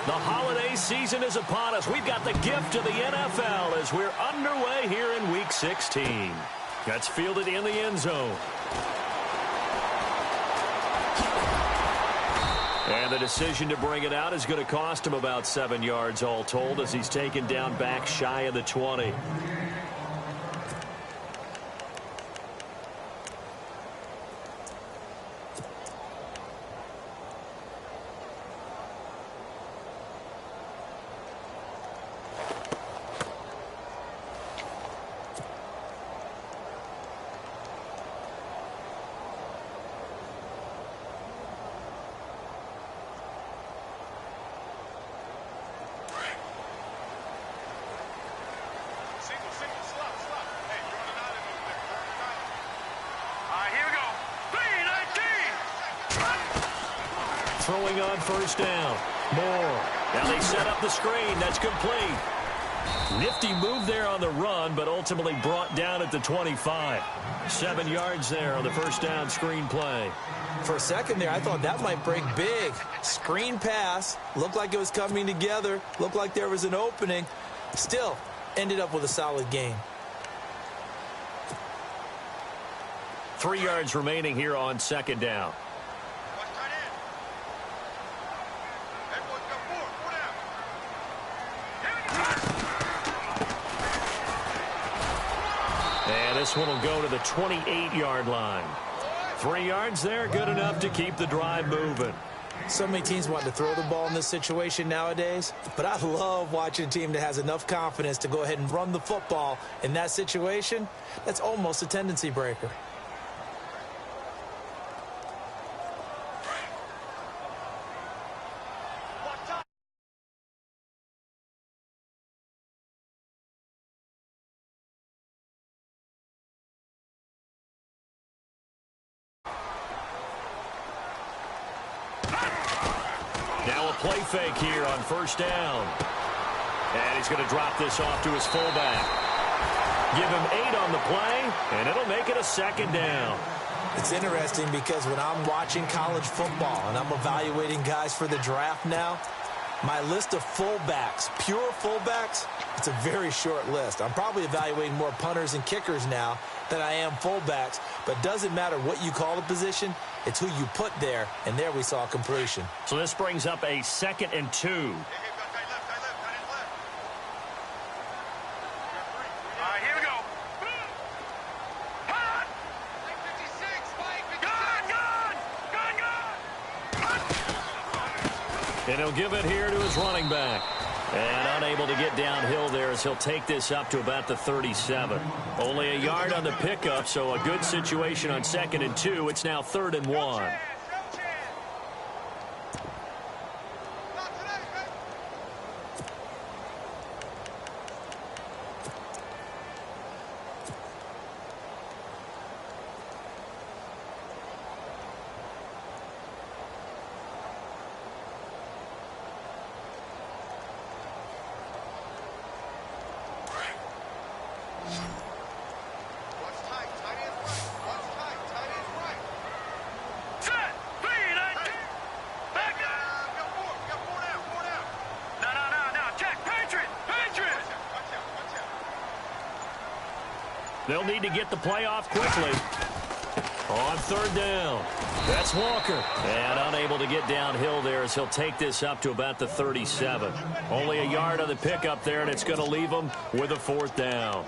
The holiday season is upon us. We've got the gift of the NFL as we're underway here in Week 16. That's fielded in the end zone. And the decision to bring it out is going to cost him about 7 yards all told as he's taken down back shy of the 20. Throwing on first down. Moore. Now they set up the screen. That's complete. Nifty move there on the run, but ultimately brought down at the 25. 7 yards there on the first down screen play. For a second there, I thought that might break big. Screen pass. Looked like it was coming together. Looked like there was an opening. Still, ended up with a solid game. 3 yards remaining here on second down. And this one will go to the 28-yard line. 3 yards there, good enough to keep the drive moving. So many teams want to throw the ball in this situation nowadays, but I love watching a team that has enough confidence to go ahead and run the football in that situation. That's almost a tendency breaker. Now a play fake here on first down. And he's going to drop this off to his fullback. Give him 8 on the play, and it'll make it a second down. It's interesting because when I'm watching college football and I'm evaluating guys for the draft now, my list of fullbacks, pure fullbacks, it's a very short list. I'm probably evaluating more punters and kickers now than I am fullbacks, but it doesn't matter what you call the position, it's who you put there, and there we saw completion. So this brings up a 2nd and 2. And he'll give it here to his running back. And unable to get downhill there as he'll take this up to about the 37. Only a yard on the pickup, so a good situation on 2nd and 2. It's now 3rd and 1. They'll need to get the play off quickly. On 3rd down. That's Walker. And unable to get downhill there as he'll take this up to about the 37. Only a yard on the pickup there, and it's going to leave them with a 4th down.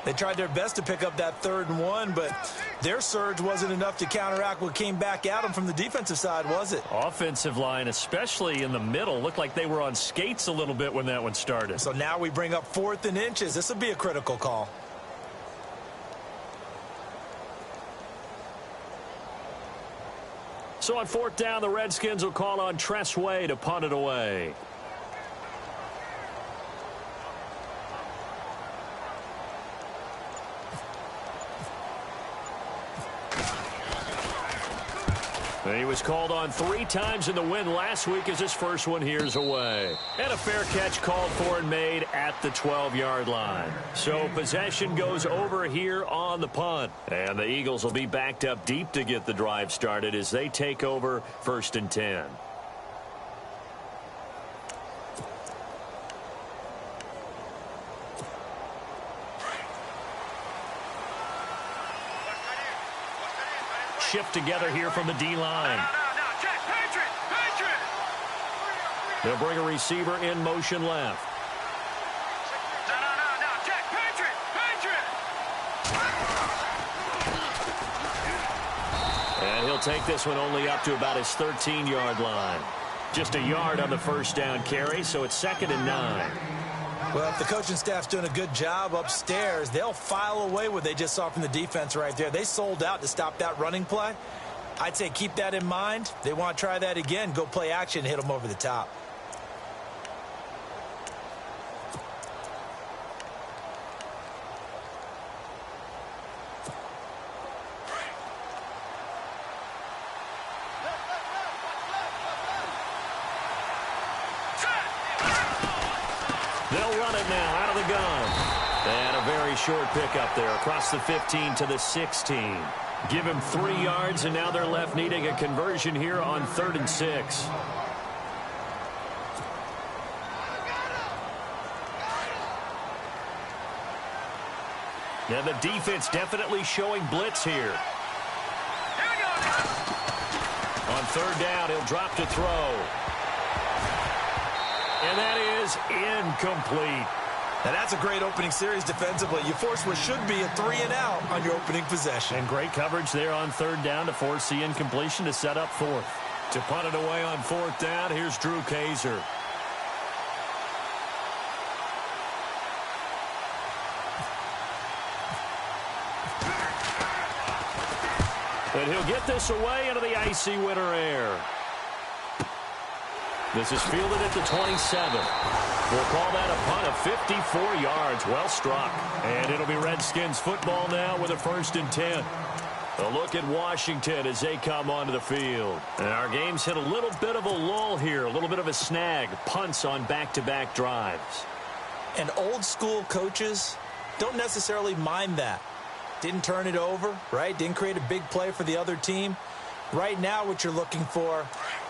They tried their best to pick up that 3rd and 1, but their surge wasn't enough to counteract what came back at them from the defensive side, was it? Offensive line, especially in the middle, looked like they were on skates a little bit when that one started. So now we bring up 4th and inches. This will be a critical call. So on 4th down, the Redskins will call on Tress Way to punt it away. And he was called on 3 times in the win last week as his first one here's away. And a fair catch called for and made at the 12-yard line. So possession goes over here on the punt. And the Eagles will be backed up deep to get the drive started as they take over 1st and 10. shift together here from the D-line. They'll bring a receiver in motion left. And he'll take this one only up to about his 13-yard line. Just a yard on the first down carry, so it's 2nd and 9. Well, if the coaching staff's doing a good job upstairs, they'll file away what they just saw from the defense right there. They sold out to stop that running play. I'd say keep that in mind. They want to try that again. Go play action and hit them over the top. They'll run it now out of the gun. And a very short pickup there across the 15 to the 16. Give him 3 yards, and now they're left needing a conversion here on 3rd and 6. Now the defense definitely showing blitz here. On 3rd down, he'll drop to throw. And that is incomplete. Now, that's a great opening series defensively. You force what should be a 3-and-out on your opening possession. And great coverage there on 3rd down to force the incompletion to set up 4th. To punt it away on 4th down, here's Drew Kaiser. And he'll get this away into the icy winter air. This is fielded at the 27. We'll call that a punt of 54 yards. Well struck. And it'll be Redskins football now with a 1st and 10. A look at Washington as they come onto the field. And our game's hit a little bit of a lull here, a little bit of a snag. Punts on back-to-back drives. And old-school coaches don't necessarily mind that. Didn't turn it over, right? Didn't create a big play for the other team. Right now what you're looking for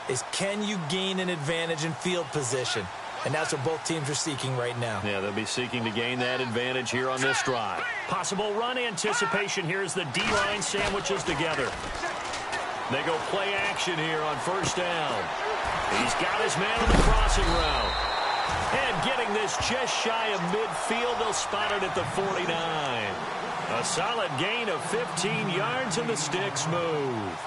is can you gain an advantage in field position? And that's what both teams are seeking right now. Yeah, they'll be seeking to gain that advantage here on this drive. Possible run anticipation here as the D-line sandwiches together. They go play action here on 1st down. He's got his man on the crossing route. And getting this just shy of midfield, they'll spot it at the 49. A solid gain of 15 yards, and the sticks move.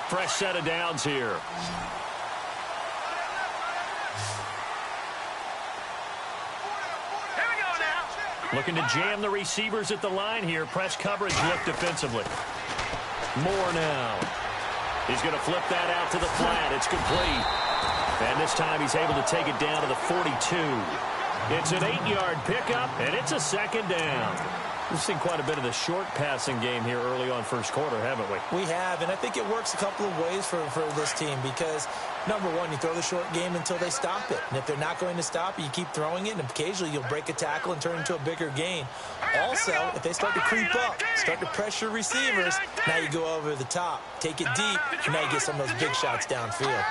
Fresh set of downs here. Looking to jam the receivers at the line here. Press coverage look defensively. Moore now. He's going to flip that out to the flat. It's complete. And this time he's able to take it down to the 42. It's an 8-yard pickup, and it's a 2nd down. We've seen quite a bit of the short passing game here early on 1st quarter, haven't we? We have, and I think it works a couple of ways for this team because, number one, you throw the short game until they stop it. And if they're not going to stop it, you keep throwing it, and occasionally you'll break a tackle and turn it into a bigger gain. Also, if they start to creep up, start to pressure receivers, now you go over the top, take it deep, and now you get some of those big shots downfield.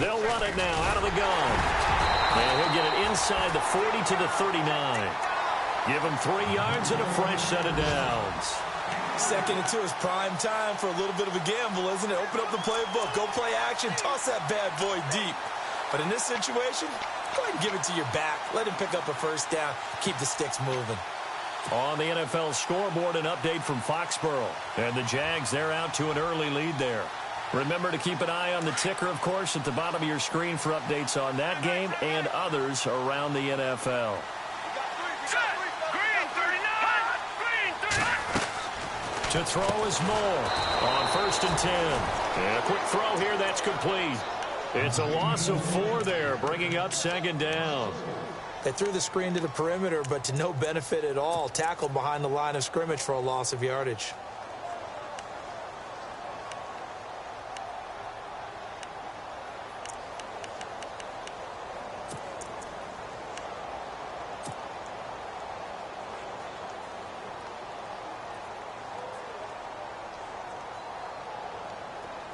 They'll run it now out of the gun. And he'll get it inside the 40 to the 39. Give him 3 yards and a fresh set of downs. 2nd and 2 is prime time for a little bit of a gamble, isn't it? Open up the playbook, go play action, toss that bad boy deep. But in this situation, go ahead and give it to your back. Let him pick up a 1st down, keep the sticks moving. On the NFL scoreboard, an update from Foxborough. And the Jags, they're out to an early lead there. Remember to keep an eye on the ticker, of course, at the bottom of your screen for updates on that game and others around the NFL. To throw is Moore on 1st and 10. And a quick throw here, that's complete. It's a loss of 4 there, bringing up 2nd down. They threw the screen to the perimeter, but to no benefit at all. Tackled behind the line of scrimmage for a loss of yardage.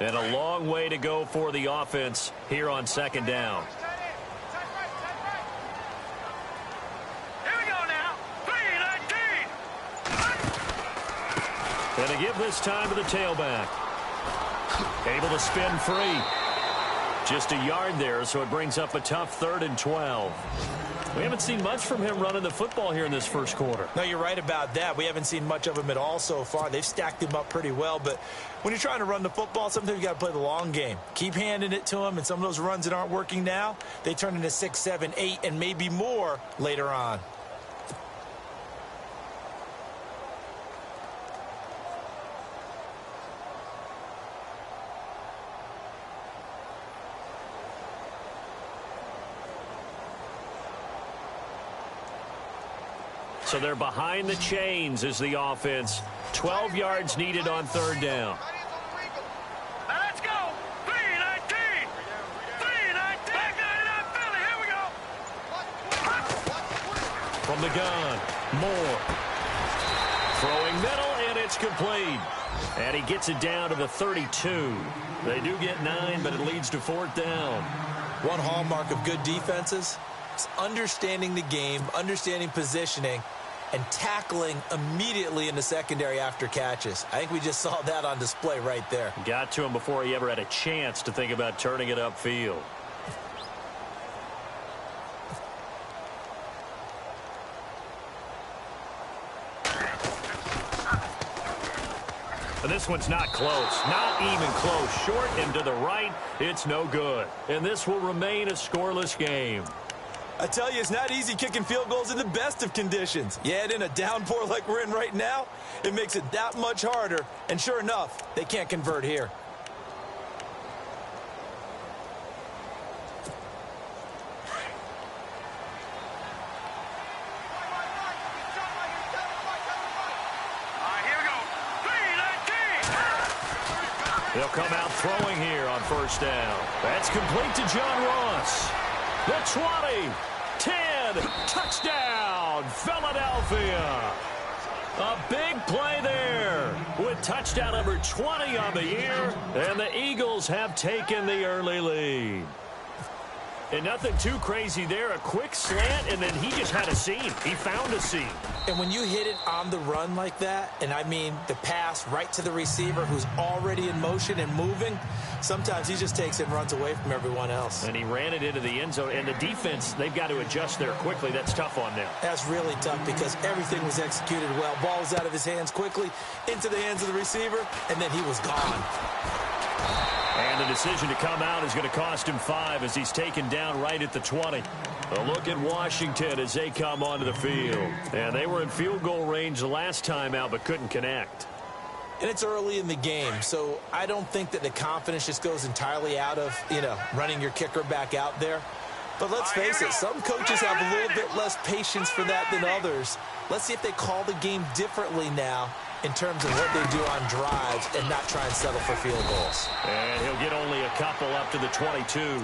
And a long way to go for the offense here on second down. Here we go now. 3-19. And they give this time to the tailback. Able to spin free. Just a yard there, so it brings up a tough 3rd and 12. We haven't seen much from him running the football here in this first quarter. No, you're right about that. We haven't seen much of him at all so far. They've stacked him up pretty well, but when you're trying to run the football, sometimes you got to play the long game. Keep handing it to him, and some of those runs that aren't working now, they turn into 6, 7, 8, and maybe more later on. So they're behind the chains as the offense. 12 yards needed on 3rd down. Now let's go. 3-19. 3-19. Back 99 Philly. Here we go. From the gun, Moore. Throwing middle, and it's complete. And he gets it down to the 32. They do get 9, but it leads to 4th down. One hallmark of good defenses is understanding the game, understanding positioning, and tackling immediately in the secondary after catches. I think we just saw that on display right there. Got to him before he ever had a chance to think about turning it upfield. And this one's not close. Not even close. Short and to the right. It's no good. And this will remain a scoreless game. I tell you, it's not easy kicking field goals in the best of conditions. You add in a downpour like we're in right now, it makes it that much harder. And sure enough, they can't convert here. They'll come out throwing here on 1st down. That's complete to John Ross. The 20, 10, touchdown, Philadelphia. A big play there with touchdown number 20 on the year, and the Eagles have taken the early lead. And nothing too crazy there. A quick slant, and then he just had a seam. He found a seam. And when you hit it on the run like that, and I mean the pass right to the receiver who's already in motion and moving, sometimes he just takes it and runs away from everyone else. And he ran it into the end zone. And the defense, they've got to adjust there quickly. That's tough on them. That's really tough because everything was executed well. Ball was out of his hands quickly, into the hands of the receiver, and then he was gone. And the decision to come out is going to cost him 5 as he's taken down right at the 20. A look at Washington as they come onto the field. And they were in field goal range the last time out but couldn't connect. And it's early in the game, so I don't think that the confidence just goes entirely out of, running your kicker back out there. But let's face it, some coaches have a little bit less patience for that than others. Let's see if they call the game differently now in terms of what they do on drives and not try and settle for field goals. And he'll get only a couple up to the 22.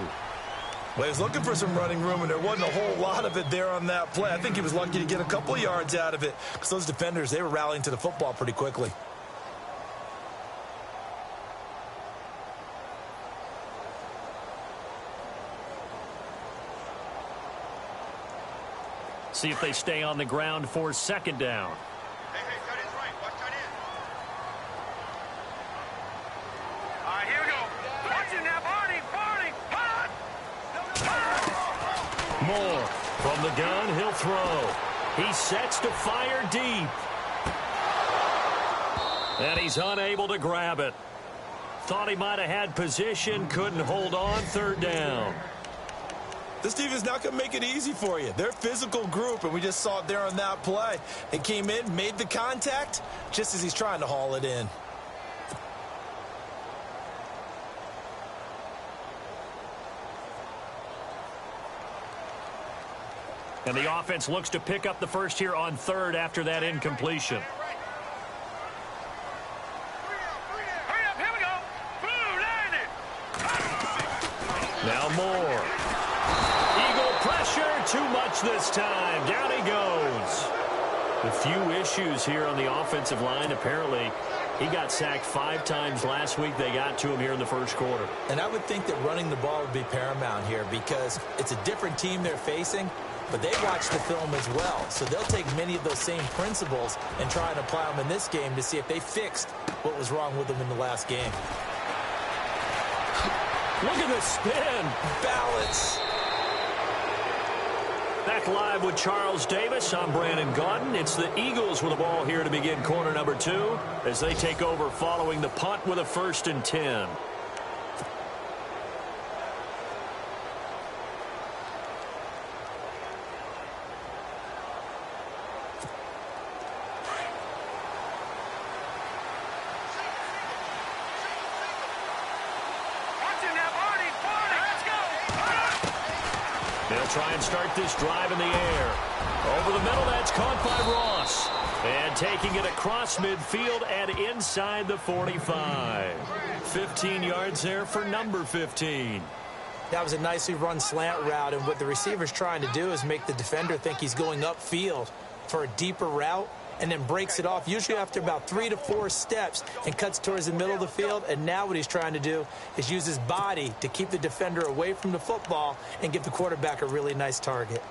Well, he was looking for some running room, and there wasn't a whole lot of it there on that play. I think he was lucky to get a couple of yards out of it because those defenders, they were rallying to the football pretty quickly. See if they stay on the ground for 2nd down. Hey, tight end's right. Watch tight end. All right, here we go. Watch it now, Barney. Moore from the gun, he'll throw. He sets to fire deep. And he's unable to grab it. Thought he might have had position, couldn't hold on. 3rd down. This team is not going to make it easy for you. They're a physical group, and we just saw it there on that play. They came in, made the contact, just as he's trying to haul it in. And the offense looks to pick up the first here on 3rd after that incompletion. Hurry up, here we go. Blue, Now Moore. Eagle pressure, too much this time. Down he goes. A few issues here on the offensive line. Apparently, He got sacked 5 times last week. They got to him here in the first quarter. And I would think that running the ball would be paramount here because it's a different team they're facing, but they watch the film as well. So they'll take many of those same principles and try and apply them in this game to see if they fixed what was wrong with them in the last game. Look at this spin. Balance. Back live with Charles Davis. I'm Brandon Gaudin. It's the Eagles with the ball here to begin quarter number 2 as they take over following the punt with a 1st and 10. They'll try and start this drive in the air. Over the middle, that's caught by Ross. And taking it across midfield and inside the 45. 15 yards there for number 15. That was a nicely run slant route, and what the receiver's trying to do is make the defender think he's going upfield for a deeper route, and then breaks it off, usually after about 3 to 4 steps, and cuts towards the middle of the field. And now what he's trying to do is use his body to keep the defender away from the football and give the quarterback a really nice target.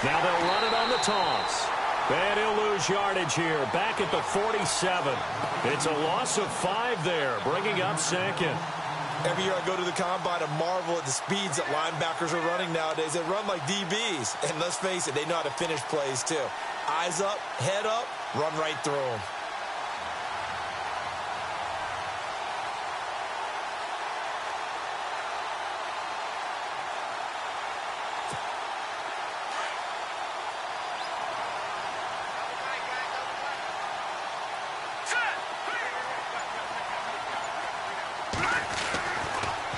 Now they'll run it on the toss. And he'll lose yardage here, back at the 47. It's a loss of 5 there, bringing up 2nd. Every year I go to the combine and marvel at the speeds that linebackers are running nowadays. They run like DBs. And let's face it, they know how to finish plays too. Eyes up, head up, run right through them.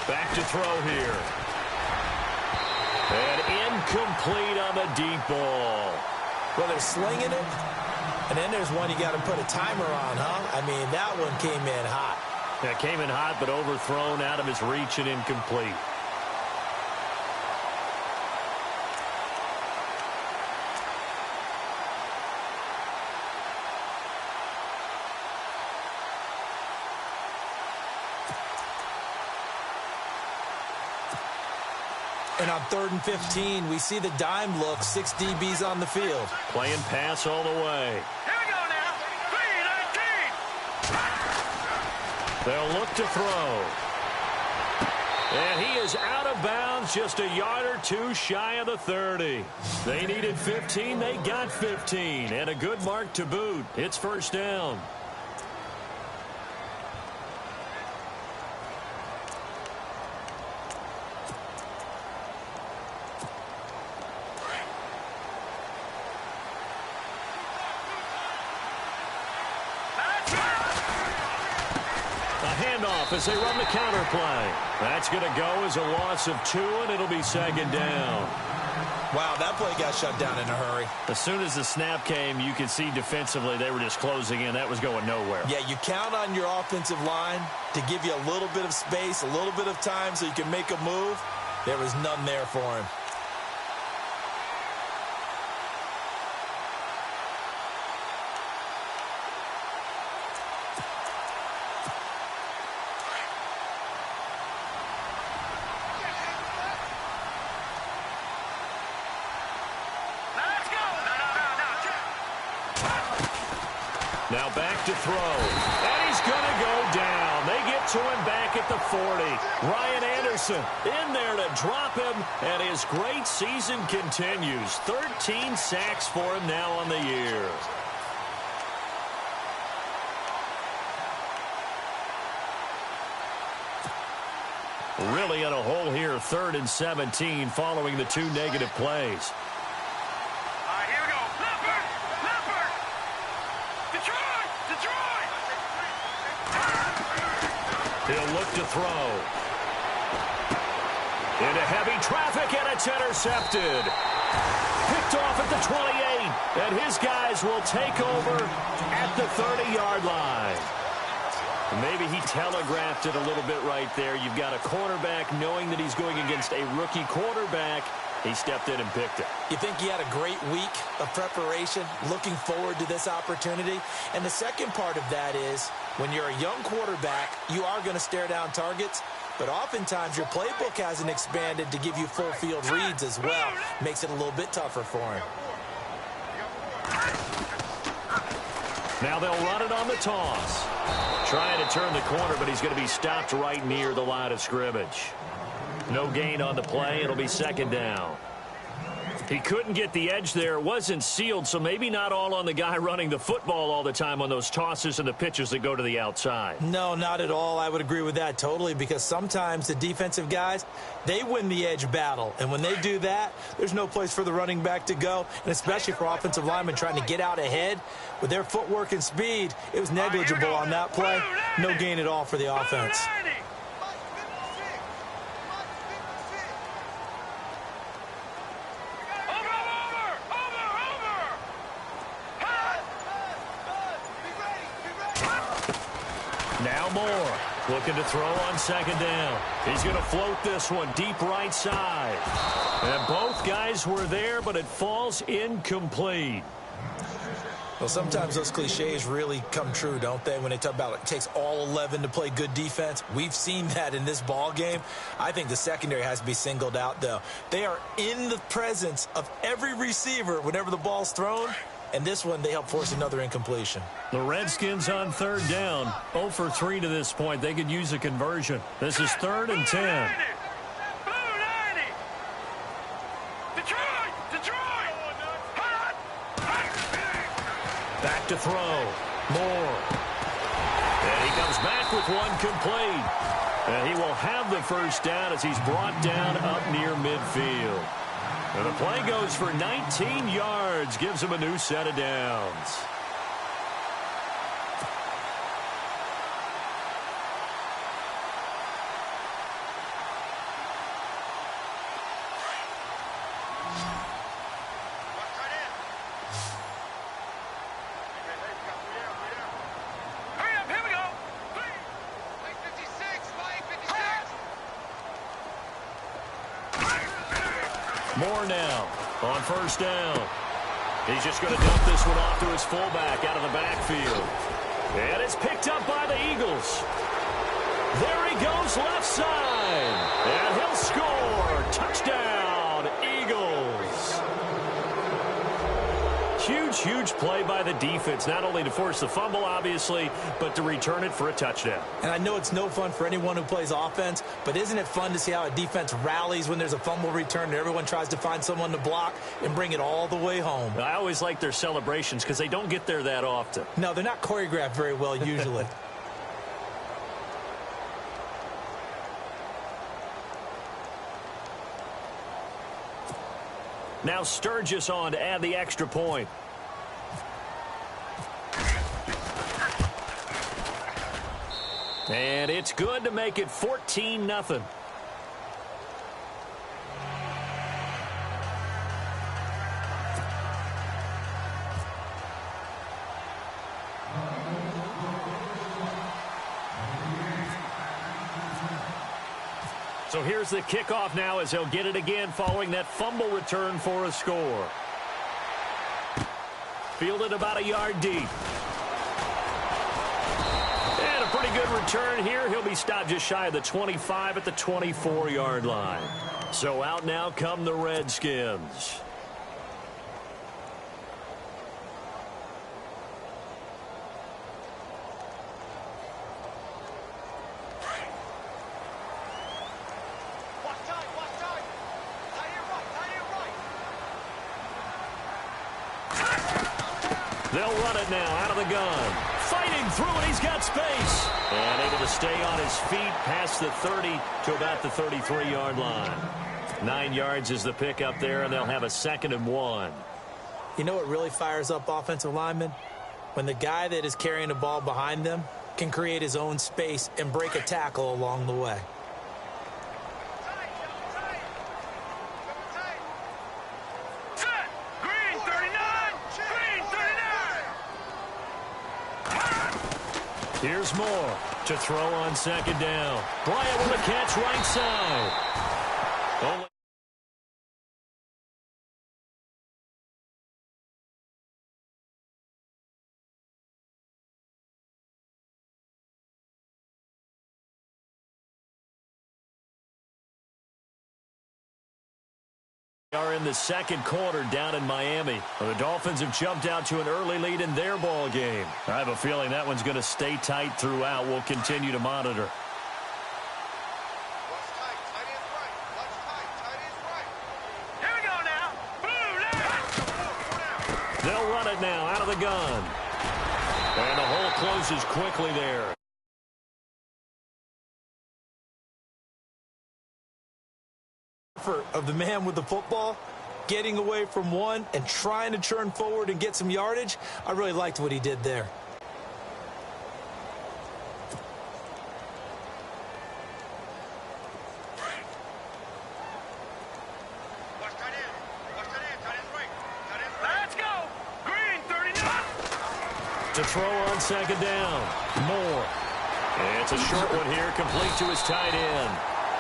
Back to throw here. And incomplete on the deep ball. Well, they're slinging it, and then there's one you got to put a timer on, huh? I mean, that one came in hot. Yeah, came in hot, but overthrown out of his reach and incomplete. And on 3rd and 15, we see the dime look, 6 DBs on the field. Playing pass all the way. Here we go now. 3-19. They'll look to throw. And he is out of bounds, just a yard or 2 shy of the 30. They needed 15, they got 15. And a good mark to boot. It's 1st down. Handoff as they run the counter play. That's going to go as a loss of 2, and it'll be 2nd down. Wow, that play got shut down in a hurry. As soon as the snap came, you could see defensively they were just closing in. That was going nowhere. Yeah, you count on your offensive line to give you a little bit of space, a little bit of time so you can make a move. There was none there for him. Now back to throw. And he's going to go down. They get to him back at the 40. Ryan Anderson in there to drop him, and his great season continues. 13 sacks for him now on the year. Really in a hole here, 3rd and 17 following the 2 negative plays. Here we go. Leopard! Leopard! Detroit! Detroit! He'll look to throw. Into heavy traffic, and it's intercepted. Picked off at the 28, and his guys will take over at the 30-yard line. Maybe he telegraphed it a little bit right there. You've got a cornerback knowing that he's going against a rookie quarterback. He stepped in and picked it. You think he had a great week of preparation, looking forward to this opportunity? And the second part of that is, when you're a young quarterback, you are going to stare down targets, but oftentimes your playbook hasn't expanded to give you full field reads as well. Makes it a little bit tougher for him. Now they'll run it on the toss. Trying to turn the corner, but he's going to be stopped right near the line of scrimmage. No gain on the play. It'll be second down. He couldn't get the edge there. It wasn't sealed, so maybe not all on the guy running the football all the time on those tosses and the pitches that go to the outside. No, not at all. I would agree with that totally, because sometimes the defensive guys, they win the edge battle. And when they do that, there's no place for the running back to go, and especially for offensive linemen trying to get out ahead. With their footwork and speed, it was negligible on that play. No gain at all for the offense. Now Moore looking to throw on second down. He's going to float this one deep right side. And both guys were there, but it falls incomplete. Well, sometimes those cliches really come true, don't they, when they talk about it takes all 11 to play good defense. We've seen that in this ball game. I think the secondary has to be singled out, though. They are in the presence of every receiver whenever the ball's thrown. And this one, they help force another incompletion. The Redskins on third down. 0 for 3 to this point. They could use a conversion. This is 3rd and 10. Back to throw. Moore. And he comes back with one complete. And he will have the first down as he's brought down up near midfield. And the play goes for 19 yards, gives him a new set of downs. Moore now on first down. He's just going to dump this one off to his fullback out of the backfield. And it's picked up by the Eagles. There he goes left side. And he'll score. Touchdown, Eagles. Huge play by the defense, not only to force the fumble, obviously, but to return it for a touchdown. And I know it's no fun for anyone who plays offense, but isn't it fun to see how a defense rallies when there's a fumble return and everyone tries to find someone to block and bring it all the way home? I always like their celebrations because they don't get there that often. No, they're not choreographed very well usually. Now Sturgis on to add the extra point. And it's good to make it 14-0. So here's the kickoff now as he'll get it again following that fumble return for a score. Fielded about a yard deep. And a pretty good return here. He'll be stopped just shy of the 25 at the 24-yard line. So out now come the Redskins. They'll run it now out of the gun. Fighting through it. He's got space. And able to stay on his feet past the 30 to about the 33-yard line. 9 yards is the pickup there, and they'll have a 2nd and 1. You know what really fires up offensive linemen? When the guy that is carrying the ball behind them can create his own space and break a tackle along the way. Here's Moore to throw on second down. Bryant with a catch right side. Only are in the second quarter down in Miami. The Dolphins have jumped out to an early lead in their ball game. I have a feeling that one's going to stay tight throughout. We'll continue to monitor. Here we go now. They'll run it now out of the gun. And the hole closes quickly there. Of the man with the football, getting away from one and trying to turn forward and get some yardage. I really liked what he did there. Let's go. Green 39. To throw on second down. Moore. And it's a short one here, complete to his tight end.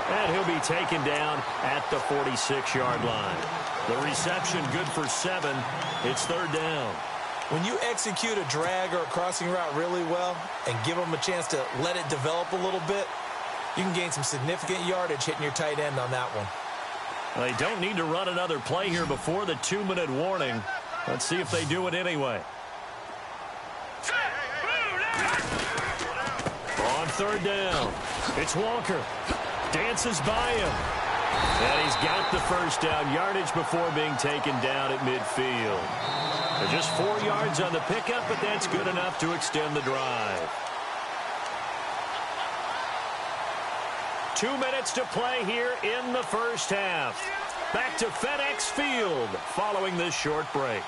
And he'll be taken down at the 46-yard line. The reception good for 7. It's third down. When you execute a drag or a crossing route really well and give them a chance to let it develop a little bit, you can gain some significant yardage hitting your tight end on that one. They don't need to run another play here before the 2-minute warning. Let's see if they do it anyway. On third down, it's Walker. Dances by him. And he's got the first down yardage before being taken down at midfield. They're just 4 yards on the pickup, but that's good enough to extend the drive. 2 minutes to play here in the first half. Back to FedEx Field following this short break.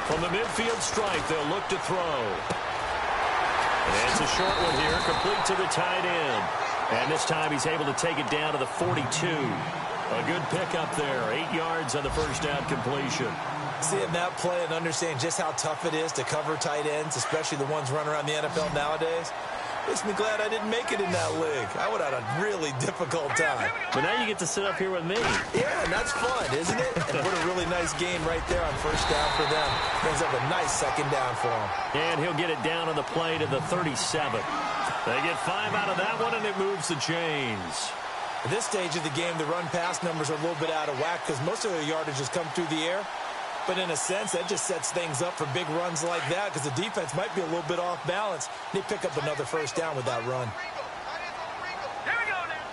From the midfield stripe, they'll look to throw. And it's a short one here, complete to the tight end. And this time he's able to take it down to the 42. A good pickup there, 8 yards on the first down completion. Seeing that play and understand just how tough it is to cover tight ends, especially the ones running around the NFL nowadays, makes me glad I didn't make it in that league. I would have had a really difficult time. But now you get to sit up here with me. Yeah, and that's fun, isn't it? And what a really nice game right there on first down for them. Brings up a nice second down for him. And he'll get it down on the play to the 37. They get 5 out of that one, and it moves the chains. At this stage of the game, the run-pass numbers are a little bit out of whack because most of their yardage has come through the air. But in a sense, that just sets things up for big runs like that because the defense might be a little bit off balance. They pick up another first down with that run. Here we go now.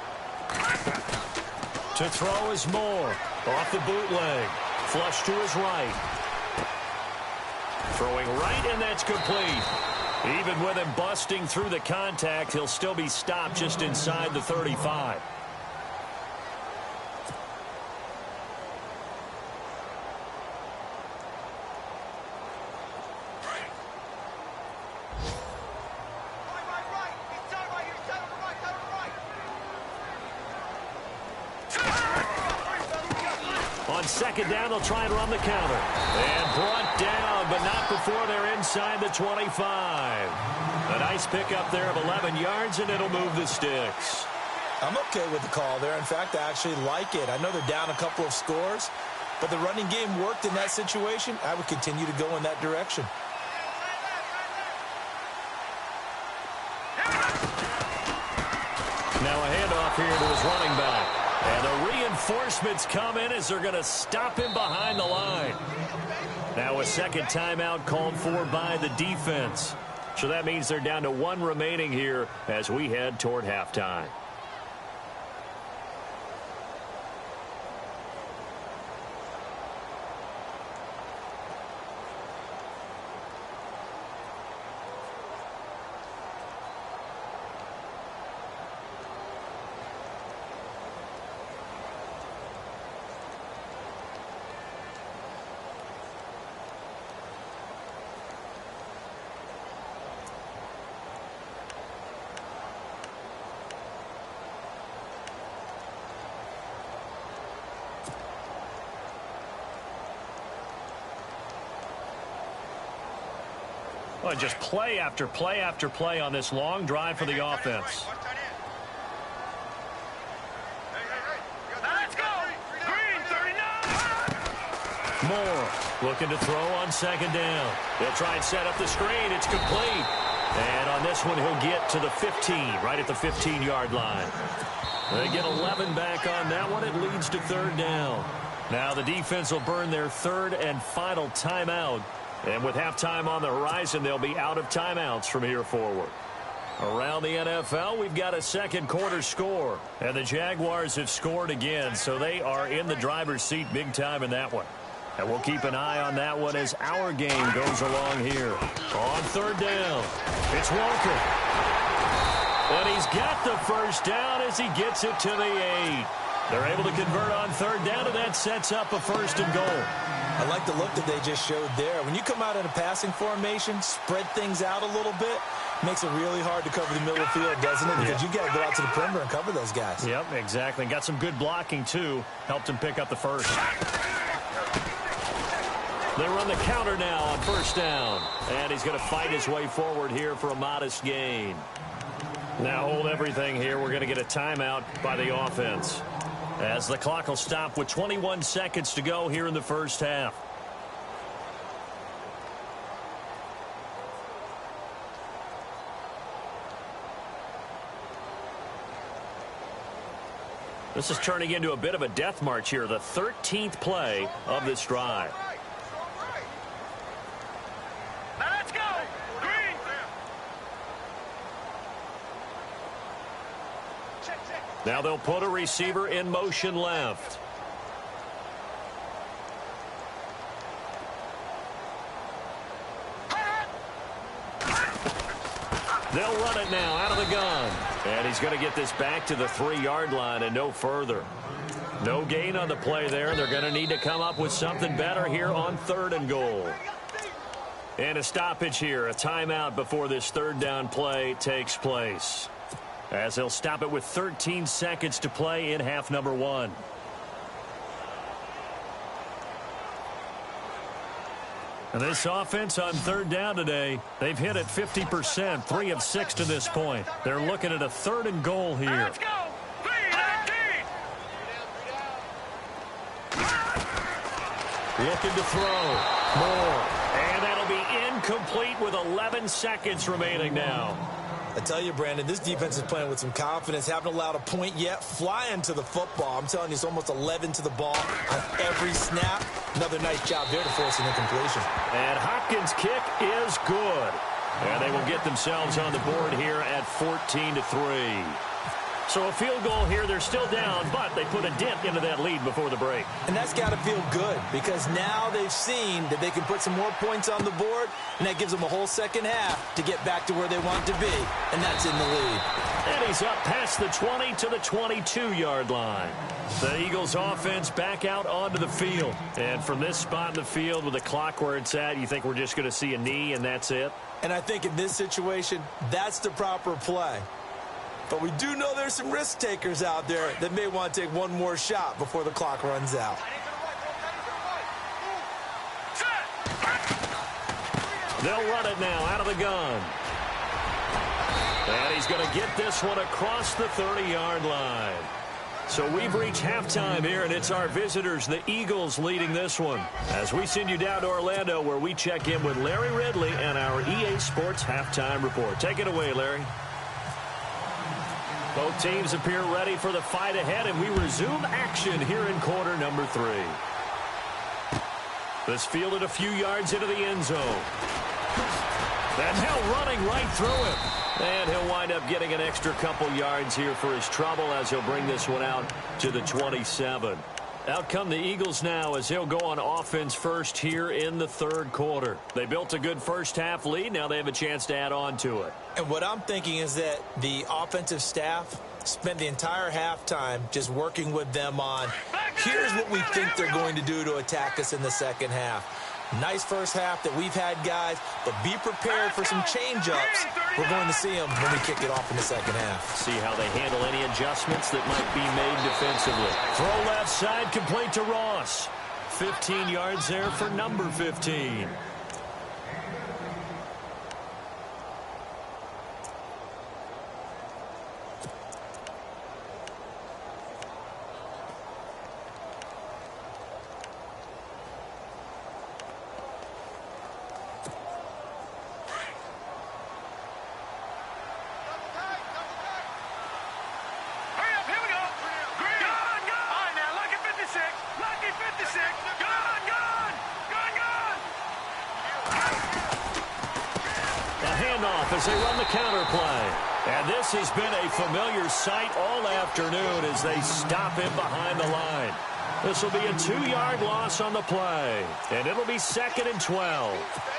To throw is Moore. Off the bootleg. Flush to his right. Throwing right, and that's complete. Even with him busting through the contact, he'll still be stopped just inside the 35. On second down, they'll try and run the counter. And brought down, but not before they're inside the 25. A nice pickup there of 11 yards, and it'll move the sticks. I'm okay with the call there. In fact, I actually like it. I know they're down a couple of scores, but the running game worked in that situation. I would continue to go in that direction. Now a handoff here to his running back. And the reinforcements come in as they're going to stop him behind the line. Now a second timeout called for by the defense. So that means they're down to 1 remaining here as we head toward halftime. Well, just play after play after play on this long drive for the offense. Let's go. Green 39. Moore looking to throw on second down. He'll try and set up the screen. It's complete. And on this one, he'll get to the 15, right at the 15-yard line. They get 11 back on that one. It leads to third down. Now the defense will burn their third and final timeout. And with halftime on the horizon, they'll be out of timeouts from here forward. Around the NFL, we've got a second quarter score. And the Jaguars have scored again, so they are in the driver's seat big time in that one. And we'll keep an eye on that one as our game goes along here. On third down, it's Walker. And he's got the first down as he gets it to the 8. They're able to convert on third down, and that sets up a first and goal. I like the look that they just showed there. When you come out in a passing formation, spread things out a little bit, makes it really hard to cover the middle of the field, doesn't it? Because you got to go out to the perimeter and cover those guys. Yep, exactly. Got some good blocking, too. Helped him pick up the first. They run the counter now on first down. And he's going to fight his way forward here for a modest gain. Now hold everything here. We're going to get a timeout by the offense, as the clock will stop with 21 seconds to go here in the first half. This is turning into a bit of a death march here, the 13th play of this drive. Let's go. Green. Now they'll put a receiver in motion left. They'll run it now out of the gun. And he's going to get this back to the 3-yard line and no further. No gain on the play there. They're going to need to come up with something better here on third and goal. And a stoppage here, a timeout before this third down play takes place, as they'll stop it with 13 seconds to play in half number 1. And this offense on third down today, they've hit it 50%, 3 of 6 to this point. They're looking at a third and goal here. Let's go. 3-19. Looking to throw. More. And that'll be incomplete with 11 seconds remaining now. I tell you, Brandon, this defense is playing with some confidence. Haven't allowed a point yet. Flying to the football. I'm telling you, it's almost 11 to the ball on every snap. Another nice job there to force an incompletion. And Hopkins' kick is good. And they will get themselves on the board here at 14-3. So a field goal here. They're still down, but they put a dent into that lead before the break. And that's got to feel good, because now they've seen that they can put some more points on the board, and that gives them a whole second half to get back to where they want to be, and that's in the lead. And he's up past the 20 to the 22-yard line. The Eagles offense back out onto the field. And from this spot in the field with the clock where it's at, you think we're just going to see a knee and that's it? And I think in this situation, that's the proper play. But we do know there's some risk takers out there that may want to take one more shot before the clock runs out. They'll run it now out of the gun. And he's going to get this one across the 30-yard line. So we've reached halftime here, and it's our visitors, the Eagles, leading this one, as we send you down to Orlando, where we check in with Larry Ridley and our EA Sports Halftime Report. Take it away, Larry. Both teams appear ready for the fight ahead, and we resume action here in quarter number 3. This fielded a few yards into the end zone. And now running right through him. And he'll wind up getting an extra couple yards here for his trouble, as he'll bring this one out to the 27. Out come the Eagles now, as they'll go on offense first here in the third quarter. They built a good first half lead. Now they have a chance to add on to it. And what I'm thinking is that the offensive staff spent the entire halftime just working with them on, here's what we think they're going to do to attack us in the second half. Nice first half that we've had, guys, but be prepared for some change-ups. We're going to see them when we kick it off in the second half. See how they handle any adjustments that might be made defensively. Throw left side, complete to Ross. 15 yards there for number 15. as they run the counter play. And this has been a familiar sight all afternoon as they stop him behind the line. This will be a 2-yard loss on the play, and it'll be 2nd and 12.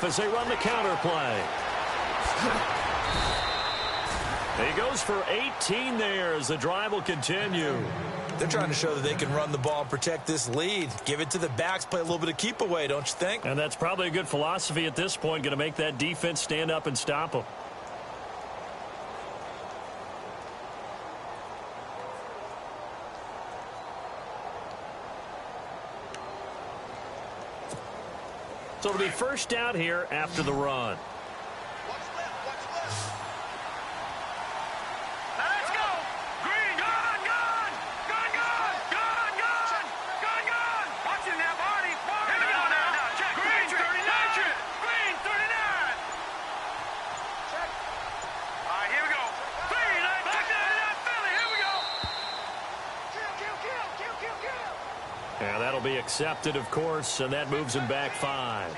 As they run the counter play. He goes for 18 there as the drive will continue. They're trying to show that they can run the ball and protect this lead. Give it to the backs, play a little bit of keep away, don't you think? And that's probably a good philosophy at this point, going to make that defense stand up and stop them. So it'll be first down here after the run. Let's go! Green! Gone! Gone! Gone! Gone! Gone! Gone! Gone! Gone! Watch it now, Barney! Here we go now! Check! Green 39! Green 39! Check! All right, here we go. Green! Back down Philly! Here we go! Kill! Yeah, that'll be accepted, of course, and that moves him back 5.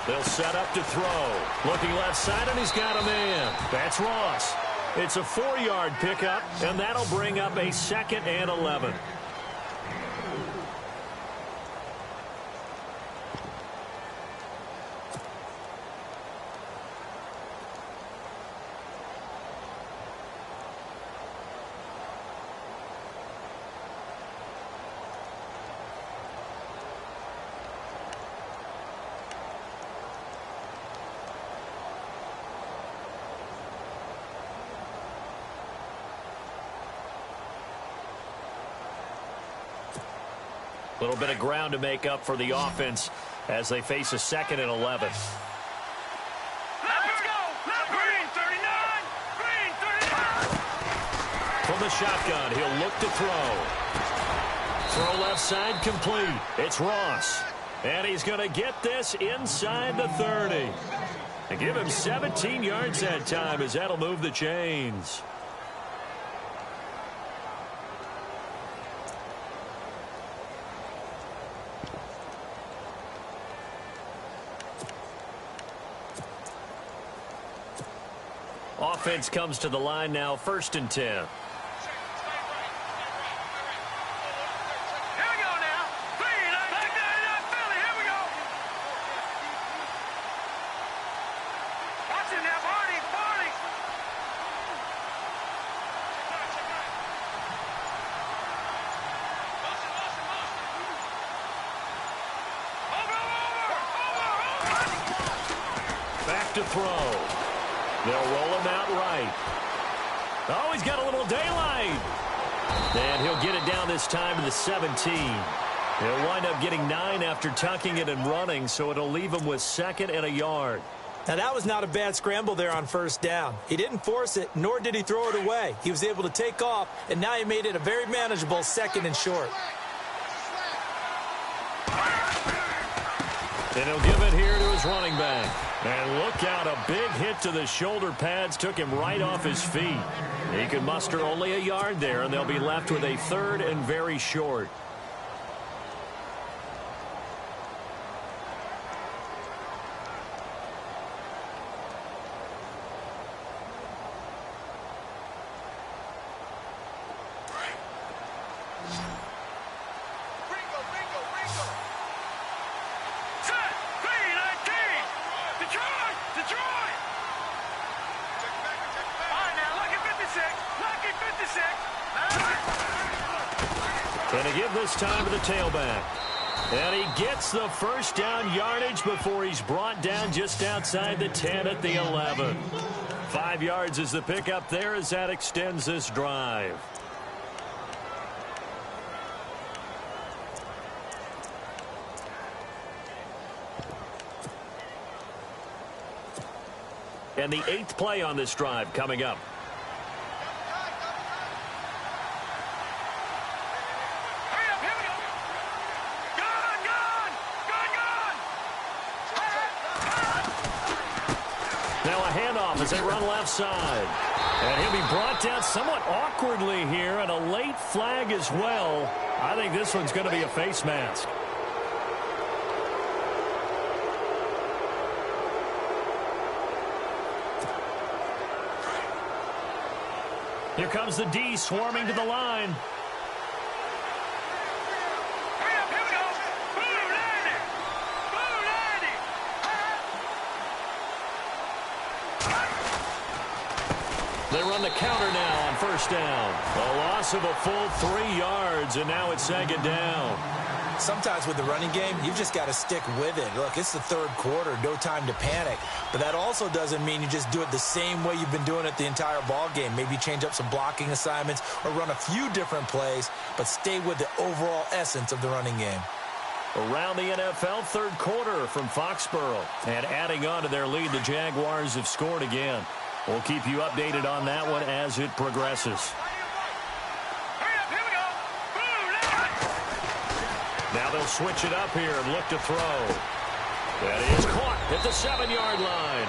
They'll set up to throw. Looking left side, and he's got a man. That's Ross. It's a 4-yard pickup, and that'll bring up a 2nd and 11. A little bit of ground to make up for the offense as they face a 2nd and 11. Let's go! Green 39! Green 39! From the shotgun, he'll look to throw. Throw left side complete. It's Ross. And he's going to get this inside the 30. And give him 17 yards that time as that'll move the chains. Offense comes to the line now, 1st and 10. Here we go now. Green, back down Philly. Here we go. Watch it now, Barney. Barney. Over. Back to throw. They'll roll him out right. Oh, he's got a little daylight. And he'll get it down this time to the 17. He'll wind up getting 9 after tucking it and running, so it'll leave him with 2nd and a yard. Now, that was not a bad scramble there on 1st down. He didn't force it, nor did he throw it away. He was able to take off, and now he made it a very manageable 2nd and short. And he'll give it here to his running back. And look out, a big hit to the shoulder pads took him right off his feet. He can muster only a yard there, and they'll be left with a 3rd and very short. And to give this time to the tailback. And he gets the 1st down yardage before he's brought down just outside the 10 at the 11. 5 yards is the pickup there as that extends this drive. And the 8th play on this drive coming up. Hurry up, here we go. Gun, gun, gun, gun. Now a handoff as they run left side. And he'll be brought down somewhat awkwardly here, and a late flag as well. I think this one's going to be a face mask. Here comes the D swarming to the line. Hurry up, here we go. Boo, Landy. Boo, Landy. They run the counter now on first down. A loss of a full 3 yards, and now it's 2nd down. Sometimes with the running game, you've just got to stick with it. Look, it's the 3rd quarter, no time to panic. But that also doesn't mean you just do it the same way you've been doing it the entire ball game. Maybe change up some blocking assignments or run a few different plays, but stay with the overall essence of the running game. Around the NFL, 3rd quarter from Foxborough. And adding on to their lead, the Jaguars have scored again. We'll keep you updated on that one as it progresses. Now they'll switch it up here and look to throw. That is caught at the 7-yard line.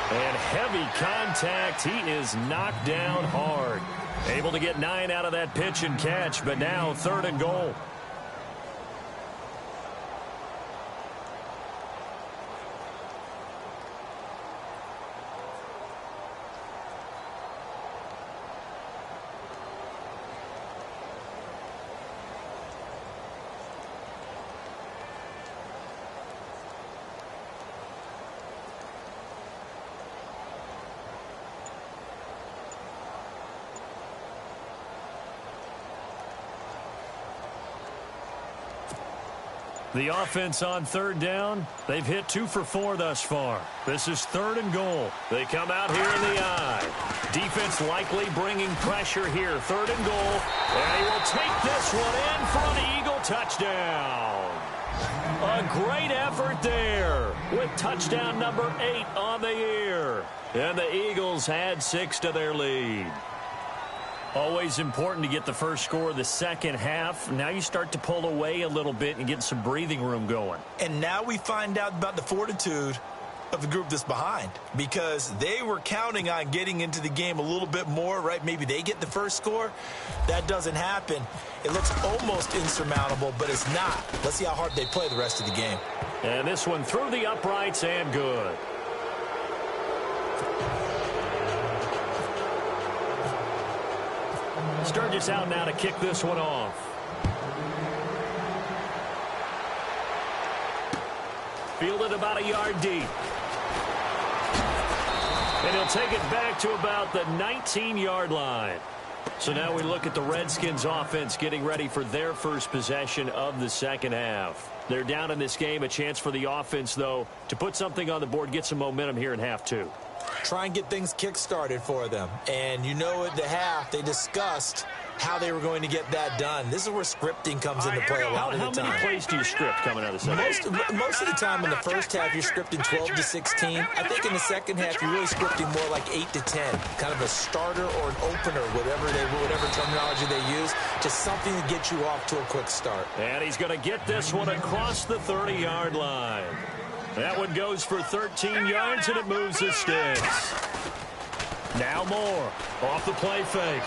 And heavy contact. He is knocked down hard. Able to get 9 out of that pitch and catch, but now 3rd and goal. The offense on 3rd down, they've hit 2 for 4 thus far. This is 3rd and goal. They come out here in the eye. Defense likely bringing pressure here. 3rd and goal. And he will take this one in for an Eagle touchdown. A great effort there with touchdown number 8 on the year. And the Eagles add 6 to their lead. Always important to get the first score of the second half. Now you start to pull away a little bit and get some breathing room going. And now we find out about the fortitude of the group that's behind, because they were counting on getting into the game a little bit more, right? Maybe they get the first score. That doesn't happen. It looks almost insurmountable, but it's not. Let's see how hard they play the rest of the game. And this one through the uprights and good. Sturgis out now to kick this one off. Fielded about a yard deep. And he'll take it back to about the 19-yard line. So now we look at the Redskins offense getting ready for their first possession of the second half. They're down in this game. A chance for the offense, though, to put something on the board, get some momentum here in half 2. Try and get things kick-started for them. And you know at the half, they discussed how they were going to get that done. This is where scripting comes into play a lot of the time. How many plays do you script coming out of the second? Most of the time in the first half, you're scripting 12 to 16. I think in the second half, you're really scripting more like 8 to 10. Kind of a starter or an opener, whatever terminology they use. Just something to get you off to a quick start. And he's going to get this one across the 30-yard line. That one goes for 13 yards, and it moves the sticks. Now Moore off the play fake.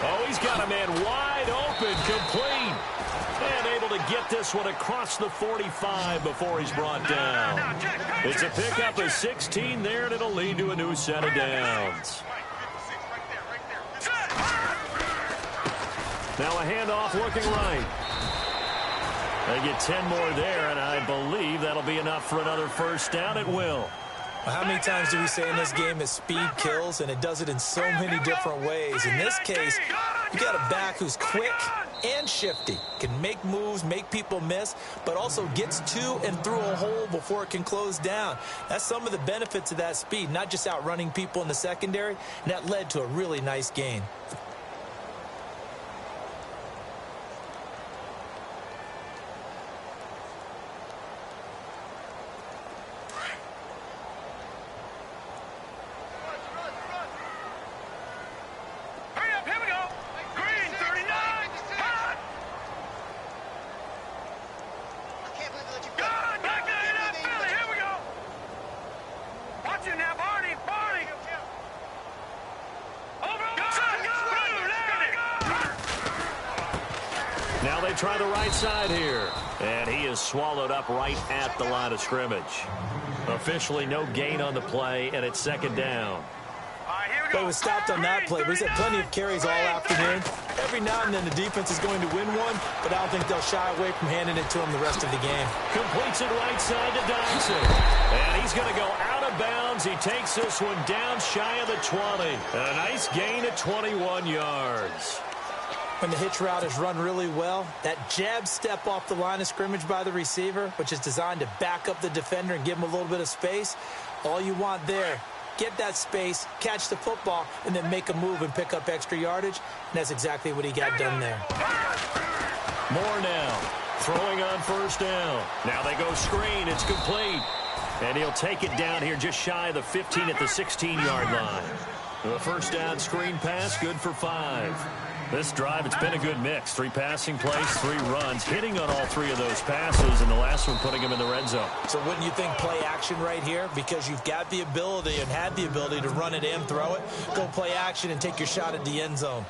Oh, he's got a man wide open, complete. And able to get this one across the 45 before he's brought down. It's a pickup of 16 there, and it'll lead to a new set of downs. Now a handoff looking right. They get 10 more there, and I believe that'll be enough for another first down. It will. Well, how many times do we say in this game that speed kills, and it does it in so many different ways? In this case, you got a back who's quick and shifty, can make moves, make people miss, but also gets to and through a hole before it can close down. That's some of the benefits of that speed, not just outrunning people in the secondary, and that led to a really nice gain. they try the right side here. And he is swallowed up right at the line of scrimmage. Officially no gain on the play, and it's second down. But he was stopped on that play, but he's had plenty of carries all afternoon. Every now and then the defense is going to win one, but I don't think they'll shy away from handing it to him the rest of the game. Completes it right side to Dodson. And he's going to go out of bounds. He takes this one down shy of the 20. A nice gain of 21 yards. When the hitch route is run really well, that jab step off the line of scrimmage by the receiver, which is designed to back up the defender and give him a little bit of space, all you want there, get that space, catch the football, and then make a move and pick up extra yardage, and that's exactly what he got done there. More now, throwing on first down. Now they go screen, it's complete. And he'll take it down here just shy of the 15 at the 16-yard line. The first down screen pass, good for 5. This drive, it's been a good mix. 3 passing plays, 3 runs, hitting on all 3 of those passes, and the last one putting him in the red zone. So wouldn't you think play action right here? Because you've got the ability and had the ability to run it and throw it. Go play action and take your shot at the end zone.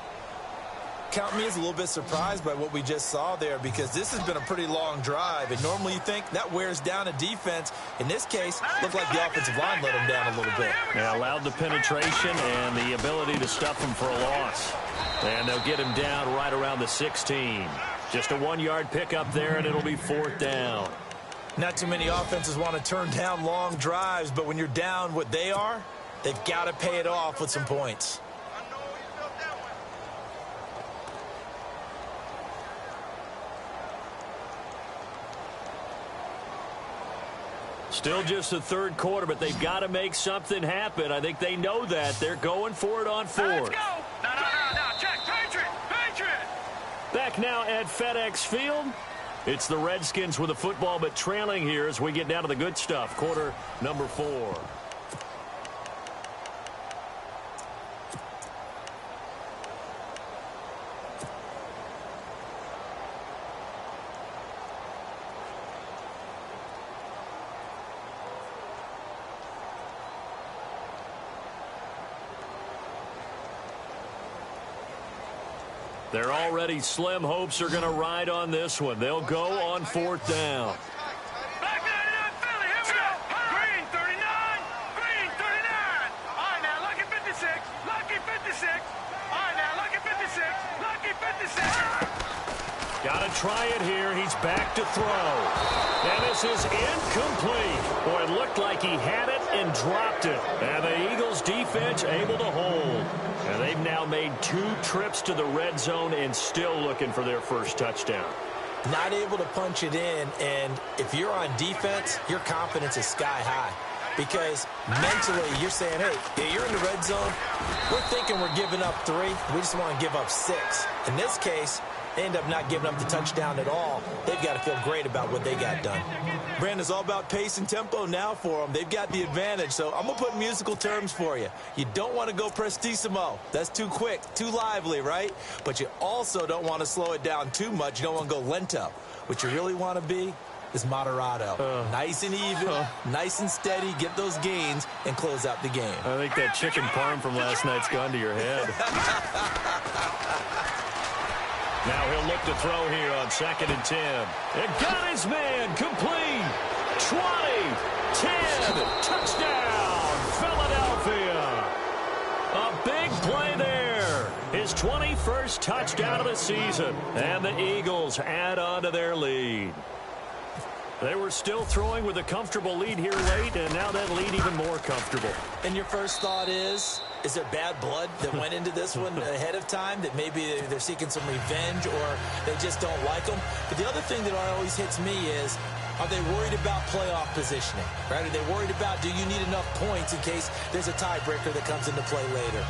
Count me as a little bit surprised by what we just saw there, because this has been a pretty long drive, and normally you think that wears down a defense. In this case, looked like the offensive line let him down a little bit. Yeah, allowed the penetration and the ability to stuff him for a loss. And they'll get him down right around the 16. Just a 1-yard pickup there, and it'll be 4th down. Not too many offenses want to turn down long drives, but when you're down what they are, they've got to pay it off with some points. Still just the third quarter, but they've got to make something happen. I think they know that. They're going for it on 4th. Let's go. No. Check. Patriot. Back now at FedEx Field. It's the Redskins with the football, but trailing here as we get down to the good stuff. Quarter number 4. Their already slim hopes are going to ride on this one. They'll go on 4th down. Back there, Philly. Here we go. Green 39. Green 39. All right, now, lucky 56. Lucky 56. All right, now, lucky 56. Lucky 56. Got to try it here. He's back to throw. And this is incomplete. Boy, it looked like he had it and dropped it. And the Eagles defense able to hold. And they've now made 2 trips to the red zone and still looking for their first touchdown. Not able to punch it in, and if you're on defense, your confidence is sky high. Because mentally, you're saying, hey, you're in the red zone. We're thinking we're giving up 3. We just want to give up 6. In this case, they end up not giving up the touchdown at all. They've got to feel great about what they got done. Brandon, it's all about pace and tempo now for them. They've got the advantage, so I'm going to put musical terms for you. You don't want to go prestissimo. That's too quick, too lively, right? But you also don't want to slow it down too much. You don't want to go lento. What you really want to be is moderato. Nice and even, nice and steady, get those gains, and close out the game. I think that chicken parm from last night's gone to your head. Now he'll look to throw here on 2nd and 10. And got his man complete. 20, 10, touchdown, Philadelphia. A big play there. His 21st touchdown of the season. And the Eagles add on to their lead. They were still throwing with a comfortable lead here late, and now that lead even more comfortable. And your first thought is there bad blood that went into this one ahead of time, that maybe they're seeking some revenge or they just don't like them? But the other thing that always hits me is, are they worried about playoff positioning? Right? Are they worried about, do you need enough points in case there's a tiebreaker that comes into play later?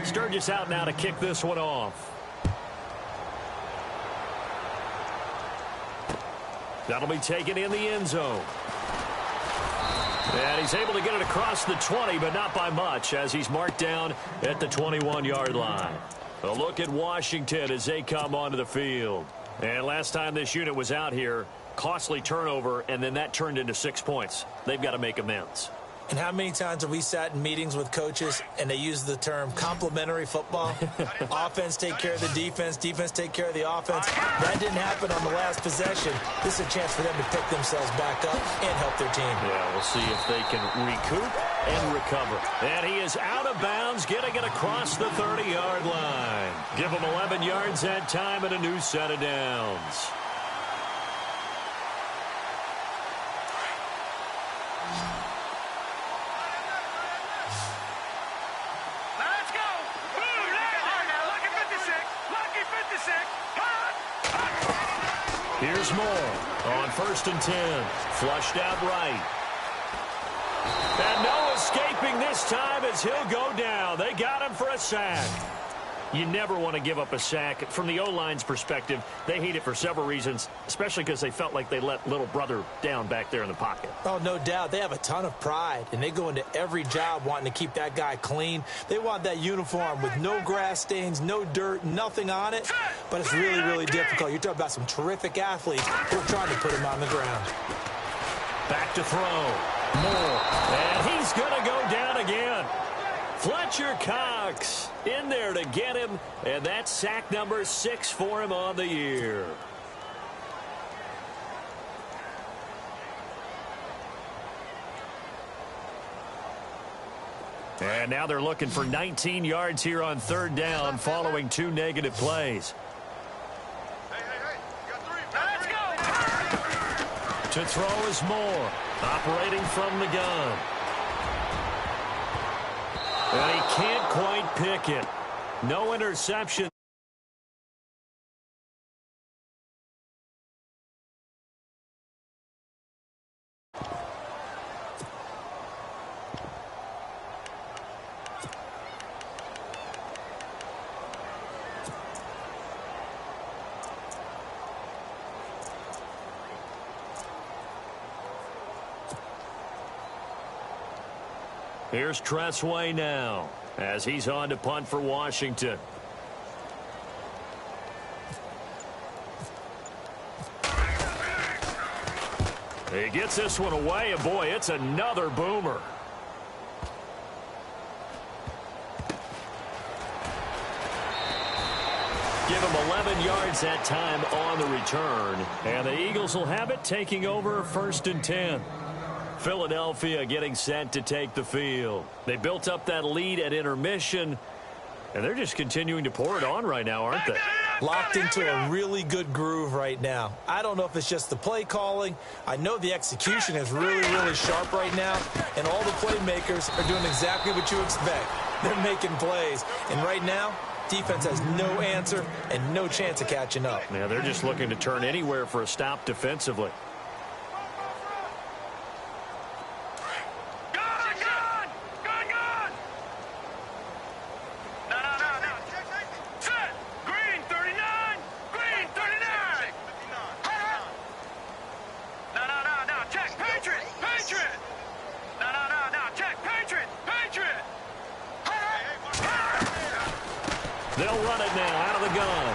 Sturgis out now to kick this one off. That'll be taken in the end zone. And he's able to get it across the 20, but not by much, as he's marked down at the 21-yard line. A look at Washington as they come onto the field. And last time this unit was out here, costly turnover, and then that turned into 6 points. They've got to make amends. And how many times have we sat in meetings with coaches and they use the term complementary football? Offense take care of the defense, defense take care of the offense. That didn't happen on the last possession. This is a chance for them to pick themselves back up and help their team. Yeah, we'll see if they can recoup and recover. And he is out of bounds, getting it across the 30-yard line. Give him 11 yards that time and a new set of downs. Here's Moore on 1st and 10. Flushed out right. And no escaping this time as he'll go down. They got him for a sack. You never want to give up a sack. From the O-line's perspective, they hate it for several reasons, especially because they felt like they let little brother down back there in the pocket. Oh, no doubt. They have a ton of pride, and they go into every job wanting to keep that guy clean. They want that uniform with no grass stains, no dirt, nothing on it. But it's really, really difficult. You're talking about some terrific athletes who are trying to put him on the ground. Back to throw. Moore. And he's going to go down again. Fletcher Cox in there to get him, and that's sack number 6 for him on the year. And now they're looking for 19 yards here on 3rd down following 2 negative plays. To throw is Moore, operating from the gun. And he can't quite pick it. No interception. Here's Tressway now as he's on to punt for Washington. He gets this one away, and boy, it's another boomer. Give him 11 yards that time on the return, and the Eagles will have it, taking over 1st and 10. Philadelphia getting set to take the field. They built up that lead at intermission, and they're just continuing to pour it on right now, aren't they? Locked into a really good groove right now. I don't know if it's just the play calling. I know the execution is really, really sharp right now, and all the playmakers are doing exactly what you expect. They're making plays, and right now, defense has no answer and no chance of catching up. Yeah, they're just looking to turn anywhere for a stop defensively. They'll run it now out of the gun.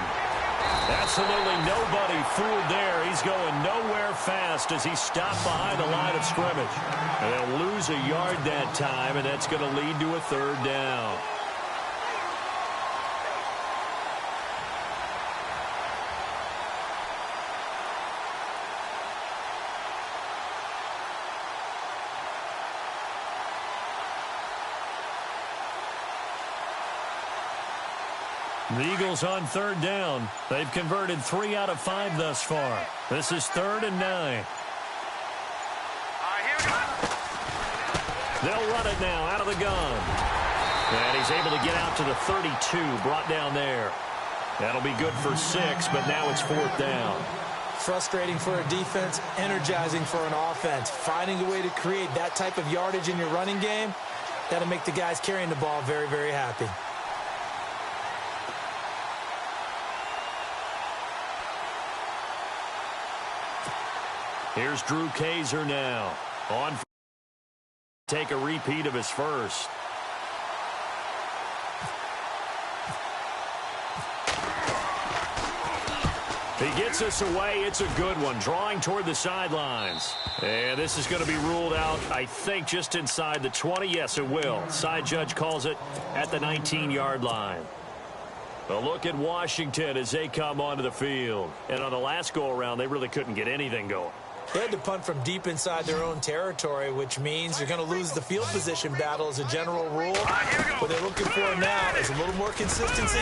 Absolutely nobody fooled there. He's going nowhere fast as he's stopped behind the line of scrimmage. And they'll lose a yard that time, and that's going to lead to a 3rd down. The Eagles on 3rd down. They've converted 3 out of 5 thus far. This is 3rd and 9. They'll run it now out of the gun. And he's able to get out to the 32, brought down there. That'll be good for 6, but now it's 4th down. Frustrating for a defense, energizing for an offense. Finding a way to create that type of yardage in your running game, that'll make the guys carrying the ball very, very happy. Here's Drew Kaiser now. On take a repeat of his first. He gets us away. It's a good one, drawing toward the sidelines. And this is going to be ruled out, I think, just inside the 20. Yes, it will. Side judge calls it at the 19-yard line. A look at Washington as they come onto the field. And on the last go-around, they really couldn't get anything going. They had to punt from deep inside their own territory, which means you're going to lose the field position battle as a general rule. What they're looking for now is a little more consistency,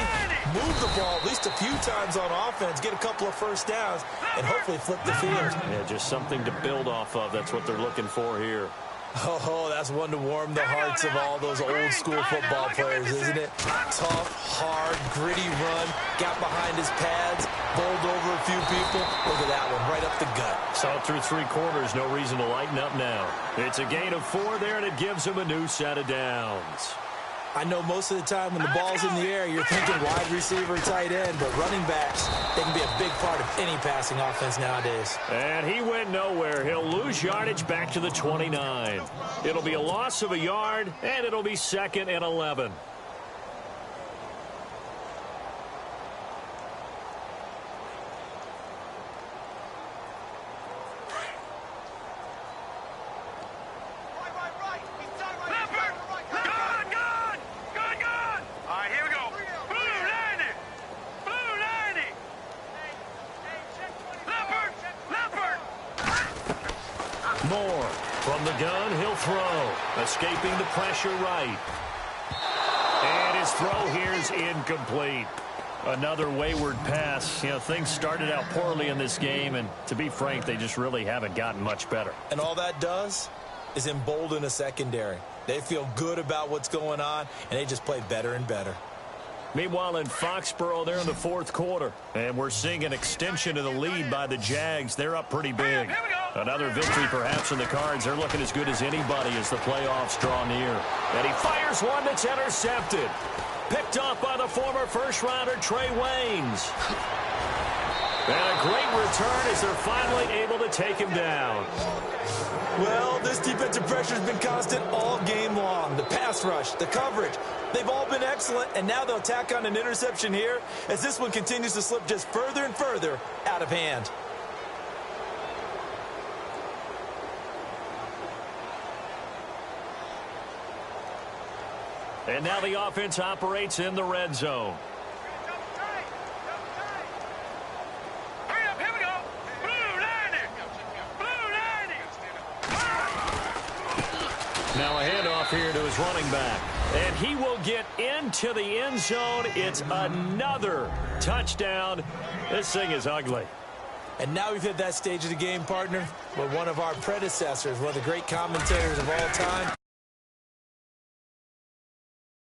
move the ball at least a few times on offense, get a couple of first downs, and hopefully flip the field. Yeah, just something to build off of. That's what they're looking for here. Oh, that's one to warm the hearts of all those old-school football players, isn't it? Tough, hard, gritty run, got behind his pads, bowled over a few people. Look at that one, right up the gut. Saw it through 3 quarters, no reason to lighten up now. It's a gain of 4 there, and it gives him a new set of downs. I know most of the time when the ball's in the air, you're thinking wide receiver, tight end, but running backs, they can be a big part of any passing offense nowadays. And he went nowhere. He'll lose yardage back to the 29. It'll be a loss of a yard, and it'll be 2nd and 11. Moore from the gun, he'll throw. Escaping the pressure right. And his throw here is incomplete. Another wayward pass. You know, things started out poorly in this game, and to be frank, they just really haven't gotten much better. And all that does is embolden a secondary. They feel good about what's going on, and they just play better and better. Meanwhile, in Foxborough, they're in the 4th quarter, and we're seeing an extension of the lead by the Jags. They're up pretty big. Another victory perhaps in the cards. They're looking as good as anybody as the playoffs draw near. And he fires one that's intercepted. Picked off by the former first-rounder Trey Waynes. And a great return as they're finally able to take him down. Well, this defensive pressure has been constant all game long. The pass rush, the coverage, they've all been excellent, and now they'll tack on an interception here as this one continues to slip just further and further out of hand. And now the offense operates in the red zone. Now a handoff here to his running back. And he will get into the end zone. It's another touchdown. This thing is ugly. And now we've hit that stage of the game, partner, where one of our predecessors, one of the great commentators of all time,